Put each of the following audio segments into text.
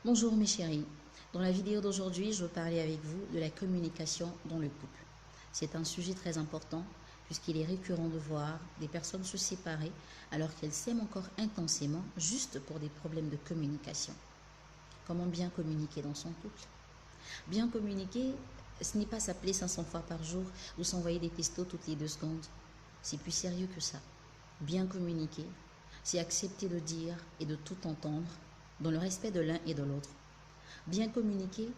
Bonjour mes chéris, dans la vidéo d'aujourd'hui, je veux parler avec vous de la communication dans le couple. C'est un sujet très important puisqu'il est récurrent de voir des personnes se séparer alors qu'elles s'aiment encore intensément juste pour des problèmes de communication. Comment bien communiquer dans son couple? Bien communiquer, ce n'est pas s'appeler 500 fois par jour ou s'envoyer des textos toutes les 2 secondes. C'est plus sérieux que ça. Bien communiquer, c'est accepter de dire et de tout entendre dans le respect de l'un et de l'autre. Bien communiquer,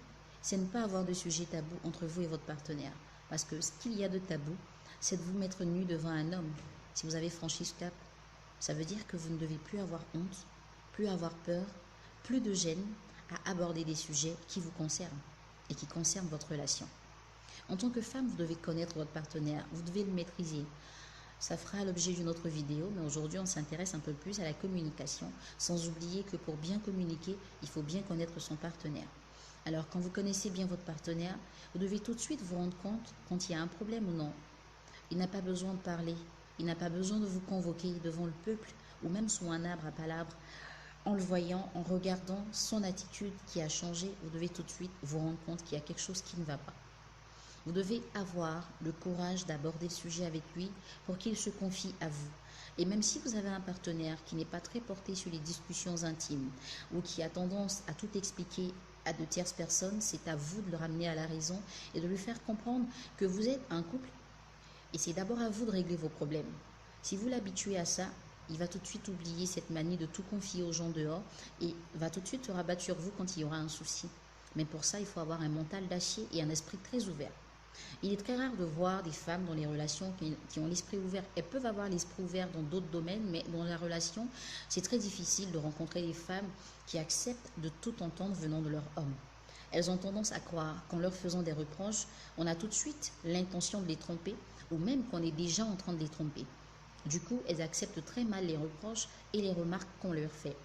c'est ne pas avoir de sujet tabou entre vous et votre partenaire. Parce que ce qu'il y a de tabou, c'est de vous mettre nu devant un homme. Si vous avez franchi ce cap, ça veut dire que vous ne devez plus avoir honte, plus avoir peur, plus de gêne à aborder des sujets qui vous concernent et qui concernent votre relation. En tant que femme, vous devez connaître votre partenaire, vous devez le maîtriser. Ça fera l'objet d'une autre vidéo, mais aujourd'hui on s'intéresse un peu plus à la communication, sans oublier que pour bien communiquer, il faut bien connaître son partenaire. Alors quand vous connaissez bien votre partenaire, vous devez tout de suite vous rendre compte quand il y a un problème ou non. Il n'a pas besoin de parler, il n'a pas besoin de vous convoquer devant le peuple ou même sous un arbre à palabres. En le voyant, en regardant son attitude qui a changé, vous devez tout de suite vous rendre compte qu'il y a quelque chose qui ne va pas. Vous devez avoir le courage d'aborder le sujet avec lui pour qu'il se confie à vous. Et même si vous avez un partenaire qui n'est pas très porté sur les discussions intimes ou qui a tendance à tout expliquer à de tierces personnes, c'est à vous de le ramener à la raison et de lui faire comprendre que vous êtes un couple et c'est d'abord à vous de régler vos problèmes. Si vous l'habituez à ça, il va tout de suite oublier cette manie de tout confier aux gens dehors et va tout de suite se rabattre sur vous quand il y aura un souci. Mais pour ça, il faut avoir un mental d'acier et un esprit très ouvert. Il est très rare de voir des femmes dans les relations qui ont l'esprit ouvert. Elles peuvent avoir l'esprit ouvert dans d'autres domaines, mais dans la relation, c'est très difficile de rencontrer des femmes qui acceptent de tout entendre venant de leur homme. Elles ont tendance à croire qu'en leur faisant des reproches, on a tout de suite l'intention de les tromper, ou même qu'on est déjà en train de les tromper. Du coup, elles acceptent très mal les reproches et les remarques qu'on leur fait.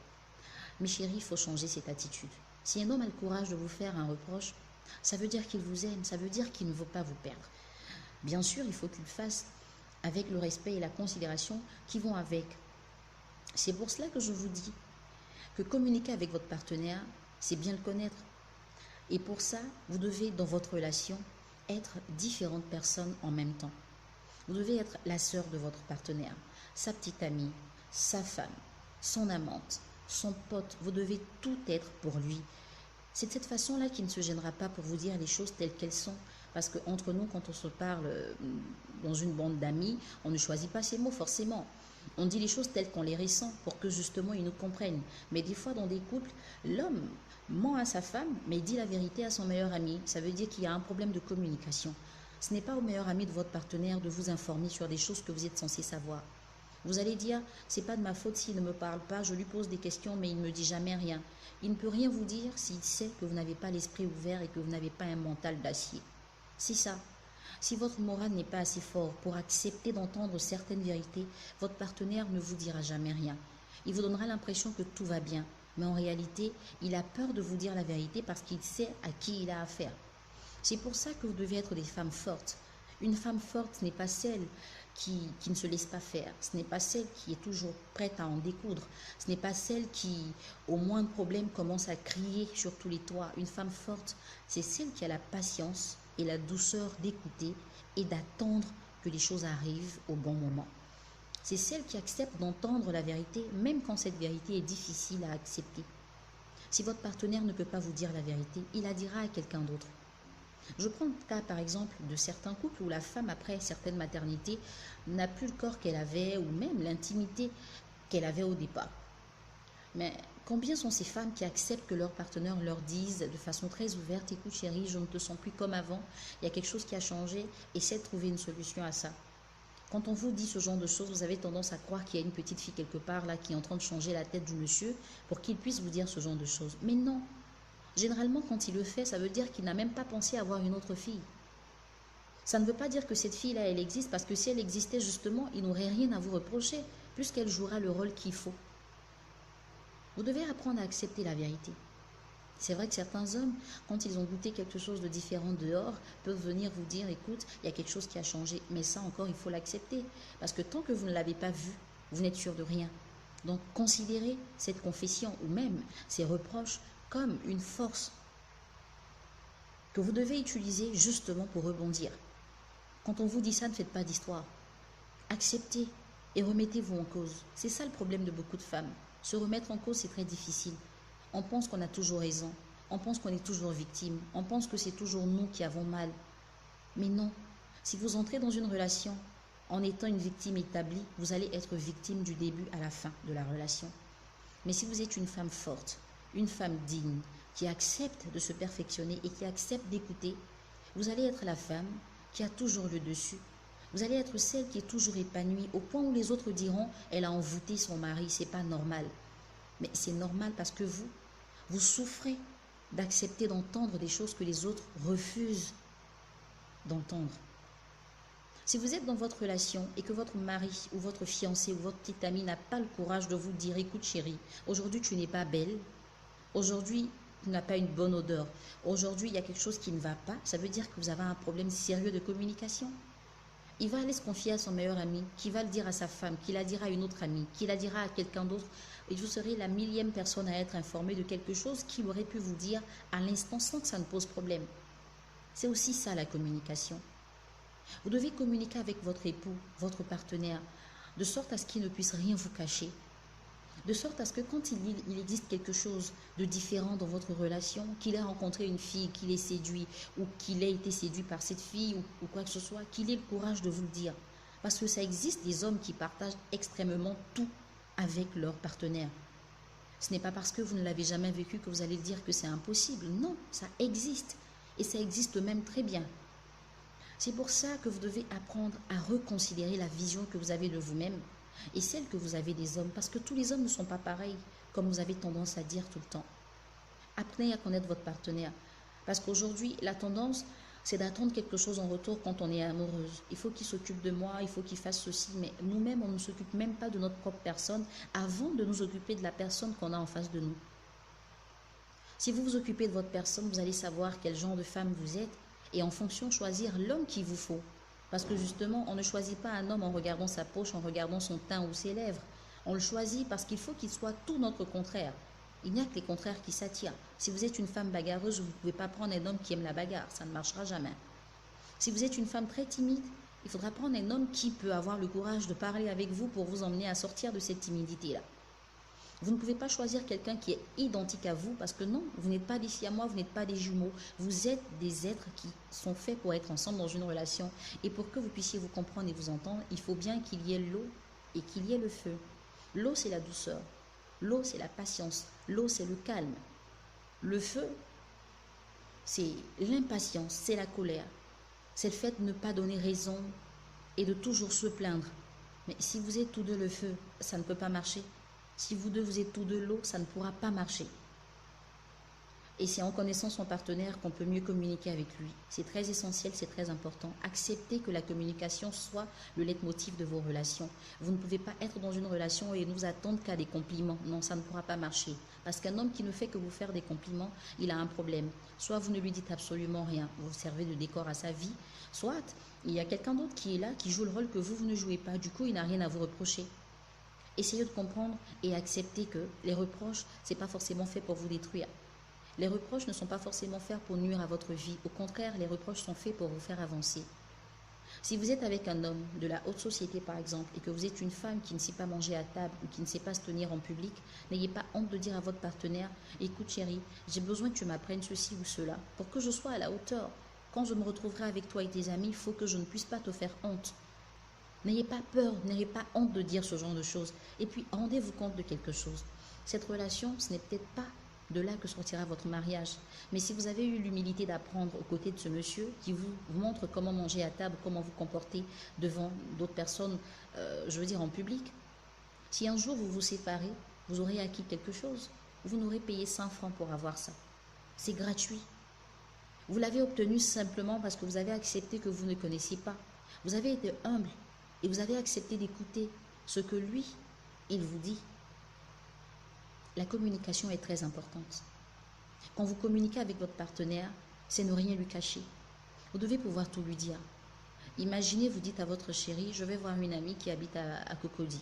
Mes chéris, il faut changer cette attitude. Si un homme a le courage de vous faire un reproche, ça veut dire qu'il vous aime, ça veut dire qu'il ne veut pas vous perdre. Bien sûr, il faut qu'il le fasse avec le respect et la considération qui vont avec. C'est pour cela que je vous dis que communiquer avec votre partenaire, c'est bien le connaître. Et pour ça, vous devez, dans votre relation, être différentes personnes en même temps. Vous devez être la sœur de votre partenaire, sa petite amie, sa femme, son amante, son pote. Vous devez tout être pour lui. C'est de cette façon-là qu'il ne se gênera pas pour vous dire les choses telles qu'elles sont. Parce qu'entre nous, quand on se parle dans une bande d'amis, on ne choisit pas ses mots forcément. On dit les choses telles qu'on les ressent pour que justement ils nous comprennent. Mais des fois, dans des couples, l'homme ment à sa femme, mais dit la vérité à son meilleur ami. Ça veut dire qu'il y a un problème de communication. Ce n'est pas au meilleur ami de votre partenaire de vous informer sur des choses que vous êtes censé savoir. Vous allez dire, c'est pas de ma faute s'il ne me parle pas, je lui pose des questions mais il ne me dit jamais rien. Il ne peut rien vous dire s'il sait que vous n'avez pas l'esprit ouvert et que vous n'avez pas un mental d'acier. C'est ça. Si votre morale n'est pas assez fort pour accepter d'entendre certaines vérités, votre partenaire ne vous dira jamais rien. Il vous donnera l'impression que tout va bien, mais en réalité, il a peur de vous dire la vérité parce qu'il sait à qui il a affaire. C'est pour ça que vous devez être des femmes fortes. Une femme forte, ce n'est pas celle qui ne se laisse pas faire. Ce n'est pas celle qui est toujours prête à en découdre. Ce n'est pas celle qui, au moindre problème, commence à crier sur tous les toits. Une femme forte, c'est celle qui a la patience et la douceur d'écouter et d'attendre que les choses arrivent au bon moment. C'est celle qui accepte d'entendre la vérité, même quand cette vérité est difficile à accepter. Si votre partenaire ne peut pas vous dire la vérité, il la dira à quelqu'un d'autre. Je prends le cas par exemple de certains couples où la femme après certaines maternités n'a plus le corps qu'elle avait ou même l'intimité qu'elle avait au départ. Mais combien sont ces femmes qui acceptent que leur partenaire leur dise de façon très ouverte, écoute chérie, je ne te sens plus comme avant, il y a quelque chose qui a changé, essaie de trouver une solution à ça. Quand on vous dit ce genre de choses, vous avez tendance à croire qu'il y a une petite fille quelque part là qui est en train de changer la tête du monsieur pour qu'il puisse vous dire ce genre de choses. Mais non. Généralement, quand il le fait, ça veut dire qu'il n'a même pas pensé avoir une autre fille. Ça ne veut pas dire que cette fille-là, elle existe, parce que si elle existait justement, il n'aurait rien à vous reprocher, puisqu'elle jouera le rôle qu'il faut. Vous devez apprendre à accepter la vérité. C'est vrai que certains hommes, quand ils ont goûté quelque chose de différent dehors, peuvent venir vous dire, écoute, il y a quelque chose qui a changé. Mais ça encore, il faut l'accepter. Parce que tant que vous ne l'avez pas vu, vous n'êtes sûr de rien. Donc considérez cette confession ou même ces reproches comme une force que vous devez utiliser justement pour rebondir. Quand on vous dit ça, ne faites pas d'histoire. Acceptez et remettez-vous en cause. C'est ça le problème de beaucoup de femmes. Se remettre en cause, c'est très difficile. On pense qu'on a toujours raison. On pense qu'on est toujours victime. On pense que c'est toujours nous qui avons mal. Mais non. Si vous entrez dans une relation en étant une victime établie, vous allez être victime du début à la fin de la relation. Mais si vous êtes une femme forte, une femme digne, qui accepte de se perfectionner et qui accepte d'écouter, vous allez être la femme qui a toujours le dessus. Vous allez être celle qui est toujours épanouie, au point où les autres diront « elle a envoûté son mari, c'est pas normal ». Mais c'est normal parce que vous souffrez d'accepter d'entendre des choses que les autres refusent d'entendre. Si vous êtes dans votre relation et que votre mari ou votre fiancé ou votre petite amie n'a pas le courage de vous dire « écoute chérie, aujourd'hui tu n'es pas belle, aujourd'hui tu n'as pas une bonne odeur, aujourd'hui il y a quelque chose qui ne va pas », ça veut dire que vous avez un problème sérieux de communication. Il va aller se confier à son meilleur ami, qui va le dire à sa femme, qui la dira à une autre amie, qui la dira à quelqu'un d'autre. Et vous serez la millième personne à être informée de quelque chose qu'il aurait pu vous dire à l'instant sans que ça ne pose problème. C'est aussi ça la communication. Vous devez communiquer avec votre époux, votre partenaire, de sorte à ce qu'il ne puisse rien vous cacher. De sorte à ce que quand il existe quelque chose de différent dans votre relation, qu'il ait rencontré une fille, qu'il ait séduit, ou qu'il ait été séduit par cette fille, ou quoi que ce soit, qu'il ait le courage de vous le dire. Parce que ça existe des hommes qui partagent extrêmement tout avec leur partenaire. Ce n'est pas parce que vous ne l'avez jamais vécu que vous allez dire que c'est impossible. Non, ça existe. Et ça existe même très bien. C'est pour ça que vous devez apprendre à reconsidérer la vision que vous avez de vous-même et celle que vous avez des hommes, parce que tous les hommes ne sont pas pareils, comme vous avez tendance à dire tout le temps. Apprenez à connaître votre partenaire, parce qu'aujourd'hui, la tendance, c'est d'attendre quelque chose en retour quand on est amoureuse. Il faut qu'il s'occupe de moi, il faut qu'il fasse ceci, mais nous-mêmes, on ne s'occupe même pas de notre propre personne avant de nous occuper de la personne qu'on a en face de nous. Si vous vous occupez de votre personne, vous allez savoir quel genre de femme vous êtes et en fonction choisir l'homme qu'il vous faut. Parce que justement, on ne choisit pas un homme en regardant sa poche, en regardant son teint ou ses lèvres. On le choisit parce qu'il faut qu'il soit tout notre contraire. Il n'y a que les contraires qui s'attirent. Si vous êtes une femme bagarreuse, vous ne pouvez pas prendre un homme qui aime la bagarre. Ça ne marchera jamais. Si vous êtes une femme très timide, il faudra prendre un homme qui peut avoir le courage de parler avec vous pour vous emmener à sortir de cette timidité-là. Vous ne pouvez pas choisir quelqu'un qui est identique à vous parce que non, vous n'êtes pas des siamois, vous n'êtes pas des jumeaux. Vous êtes des êtres qui sont faits pour être ensemble dans une relation. Et pour que vous puissiez vous comprendre et vous entendre, il faut bien qu'il y ait l'eau et qu'il y ait le feu. L'eau, c'est la douceur. L'eau, c'est la patience. L'eau, c'est le calme. Le feu, c'est l'impatience, c'est la colère. C'est le fait de ne pas donner raison et de toujours se plaindre. Mais si vous êtes tous deux le feu, ça ne peut pas marcher. Si vous deux, vous êtes tous deux l'eau, ça ne pourra pas marcher. Et c'est en connaissant son partenaire qu'on peut mieux communiquer avec lui. C'est très essentiel, c'est très important. Acceptez que la communication soit le leitmotiv de vos relations. Vous ne pouvez pas être dans une relation et nous attendre qu'à des compliments. Non, ça ne pourra pas marcher. Parce qu'un homme qui ne fait que vous faire des compliments, il a un problème. Soit vous ne lui dites absolument rien, vous servez de décor à sa vie. Soit il y a quelqu'un d'autre qui est là, qui joue le rôle que vous ne jouez pas. Du coup, il n'a rien à vous reprocher. Essayez de comprendre et accepter que les reproches, ce n'est pas forcément fait pour vous détruire. Les reproches ne sont pas forcément faits pour nuire à votre vie. Au contraire, les reproches sont faits pour vous faire avancer. Si vous êtes avec un homme de la haute société, par exemple, et que vous êtes une femme qui ne sait pas manger à table ou qui ne sait pas se tenir en public, n'ayez pas honte de dire à votre partenaire « Écoute chérie, j'ai besoin que tu m'apprennes ceci ou cela pour que je sois à la hauteur. Quand je me retrouverai avec toi et tes amis, il faut que je ne puisse pas te faire honte. » N'ayez pas peur, n'ayez pas honte de dire ce genre de choses. Et puis, rendez-vous compte de quelque chose. Cette relation, ce n'est peut-être pas de là que sortira votre mariage. Mais si vous avez eu l'humilité d'apprendre aux côtés de ce monsieur qui vous montre comment manger à table, comment vous comporter devant d'autres personnes, je veux dire en public, si un jour vous vous séparez, vous aurez acquis quelque chose. Vous n'aurez payé 100 francs pour avoir ça. C'est gratuit. Vous l'avez obtenu simplement parce que vous avez accepté que vous ne connaissiez pas. Vous avez été humble. Et vous avez accepté d'écouter ce que lui, il vous dit. La communication est très importante. Quand vous communiquez avec votre partenaire, c'est ne rien lui cacher. Vous devez pouvoir tout lui dire. Imaginez, vous dites à votre chérie, je vais voir une amie qui habite à Cocody.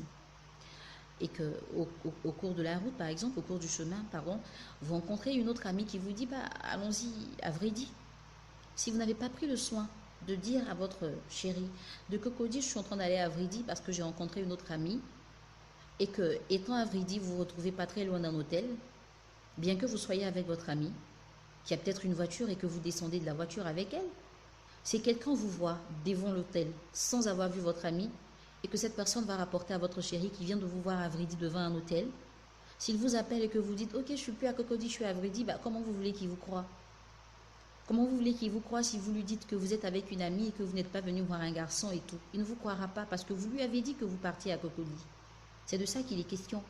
et que au cours de la route, par exemple, au cours du chemin, pardon, vous rencontrez une autre amie qui vous dit, bah, allons-y, à vrai dit. Si vous n'avez pas pris le soin de dire à votre chérie, de Cocody, je suis en train d'aller à Vridi parce que j'ai rencontré une autre amie, et que, étant à Vridi, vous vous retrouvez pas très loin d'un hôtel, bien que vous soyez avec votre amie, qui a peut-être une voiture et que vous descendez de la voiture avec elle, si quelqu'un vous voit devant l'hôtel sans avoir vu votre ami et que cette personne va rapporter à votre chéri qui vient de vous voir à Vridi devant un hôtel, s'il vous appelle et que vous dites « Ok, je suis plus à Cocody, je suis à Vridi », bah, comment vous voulez qu'il vous croie? Comment vous voulez qu'il vous croie si vous lui dites que vous êtes avec une amie et que vous n'êtes pas venu voir un garçon et tout? Il ne vous croira pas parce que vous lui avez dit que vous partiez à Cocody. C'est de ça qu'il est question.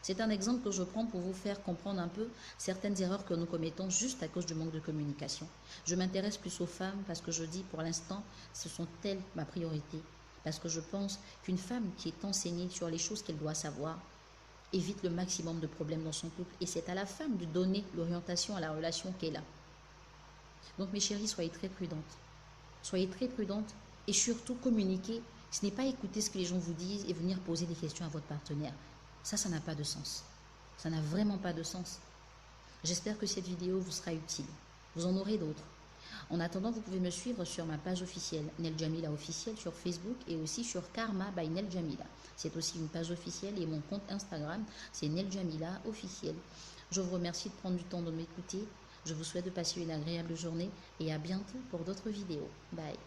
C'est un exemple que je prends pour vous faire comprendre un peu certaines erreurs que nous commettons juste à cause du manque de communication. Je m'intéresse plus aux femmes parce que je dis pour l'instant, ce sont elles ma priorité. Parce que je pense qu'une femme qui est enseignée sur les choses qu'elle doit savoir évite le maximum de problèmes dans son couple. Et c'est à la femme de donner l'orientation à la relation qu'elle a. Donc mes chéris, soyez très prudentes. Soyez très prudentes et surtout communiquez. Ce n'est pas écouter ce que les gens vous disent et venir poser des questions à votre partenaire. Ça n'a pas de sens. Ça n'a vraiment pas de sens. J'espère que cette vidéo vous sera utile. Vous en aurez d'autres. En attendant, vous pouvez me suivre sur ma page officielle, Nel Djamila officielle sur Facebook et aussi sur Karma by Nel Djamila. C'est aussi une page officielle et mon compte Instagram, c'est Nel Djamila officiel. Je vous remercie de prendre du temps de m'écouter. Je vous souhaite de passer une agréable journée et à bientôt pour d'autres vidéos. Bye.